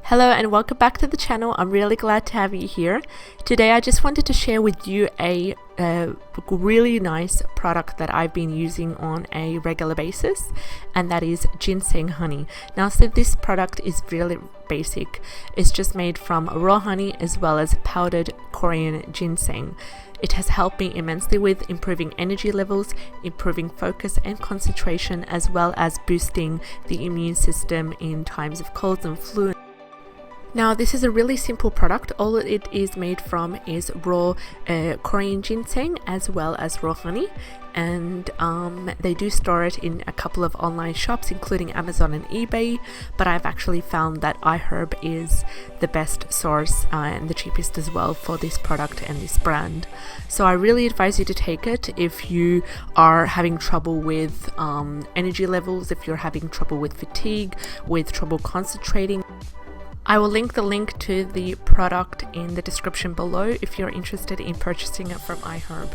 Hello and welcome back to the channel. I'm really glad to have you here. Today I just wanted to share with you a really nice product that I've been using on a regular basis, and that is Ginseng Honey. Now, so this product is really basic. It's just made from raw honey as well as powdered Korean ginseng. It has helped me immensely with improving energy levels, improving focus and concentration, as well as boosting the immune system in times of colds and flu. Now, this is a really simple product. All it is made from is raw Korean ginseng as well as raw honey, and they do store it in a couple of online shops including Amazon and eBay, but I've actually found that iHerb is the best source and the cheapest as well for this product and this brand. So I really advise you to take it if you are having trouble with energy levels, if you're having trouble with fatigue, with trouble concentrating. I will link the link to the product in the description below if you're interested in purchasing it from iHerb.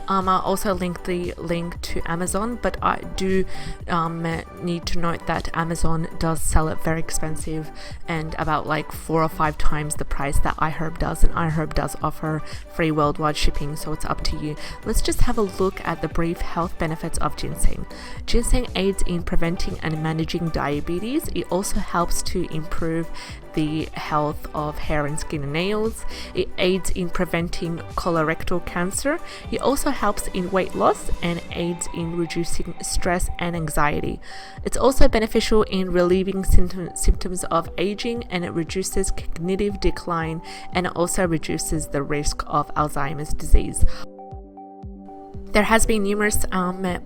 I'll also link the link to Amazon, but I do need to note that Amazon does sell it very expensive and about like 4 or 5 times the price that iHerb does, and iHerb does offer free worldwide shipping, so it's up to you. Let's just have a look at the brief health benefits of ginseng. Ginseng aids in preventing and managing diabetes. It also helps to improve the health of hair and skin and nails. It aids in preventing colorectal cancer. It also helps in weight loss and aids in reducing stress and anxiety. It's also beneficial in relieving symptoms of aging, and it reduces cognitive decline, and it also reduces the risk of Alzheimer's disease. There has been numerous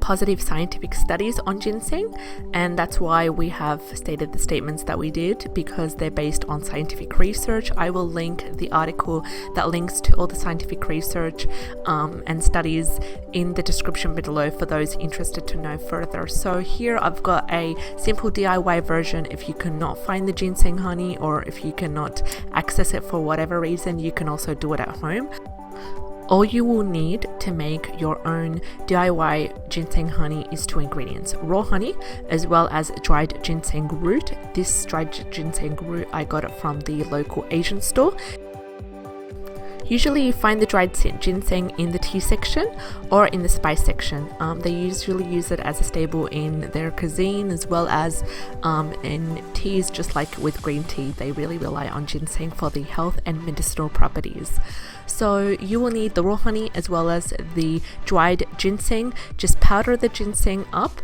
positive scientific studies on ginseng, and that's why we have stated the statements that we did, because they're based on scientific research. I will link the article that links to all the scientific research and studies in the description below for those interested to know further. So here I've got a simple DIY version. If you cannot find the ginseng honey, or if you cannot access it for whatever reason, you can also do it at home. All you will need to make your own DIY ginseng honey is 2 ingredients: raw honey as well as dried ginseng root. This dried ginseng root, I got it from the local Asian store. Usually you find the dried ginseng in the tea section or in the spice section. They usually use it as a staple in their cuisine as well as in teas. Just like with green tea, they really rely on ginseng for the health and medicinal properties. So you will need the raw honey as well as the dried ginseng. Just powder the ginseng up,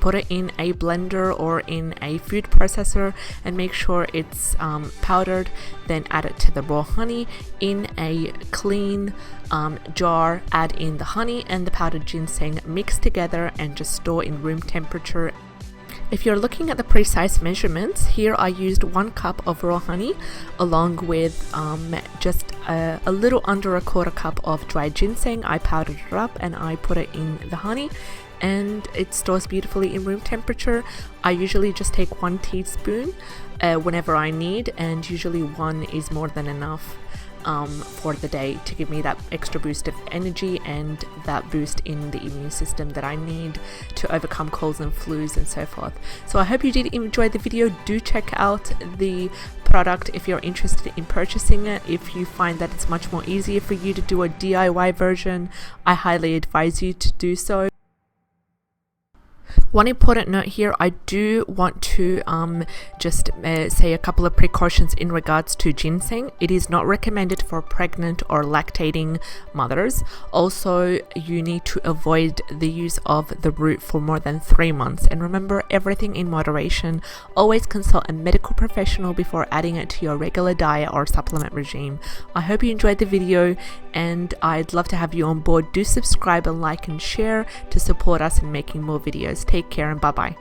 put it in a blender or in a food processor, and make sure it's powdered. Then add it to the raw honey in a clean jar. Add in the honey and the powdered ginseng, mix together, and just store in room temperature. If you're looking at the precise measurements, here I used 1 cup of raw honey along with just a little under a 1/4 cup of dried ginseng. I powdered it up and I put it in the honey, and it stores beautifully in room temperature. I usually just take 1 teaspoon whenever I need, and usually 1 is more than enough for the day to give me that extra boost of energy and that boost in the immune system that I need to overcome colds and flus and so forth. So I hope you did enjoy the video. Do check out the product if you're interested in purchasing it. If you find that it's much more easier for you to do a DIY version, I highly advise you to do so. One important note here, I do want to just say a couple of precautions in regards to ginseng. It is not recommended for pregnant or lactating mothers. Also, you need to avoid the use of the root for more than 3 months. And remember, everything in moderation. Always consult a medical professional before adding it to your regular diet or supplement regime. I hope you enjoyed the video, and I'd love to have you on board. Do subscribe and like and share to support us in making more videos. Take care and bye bye.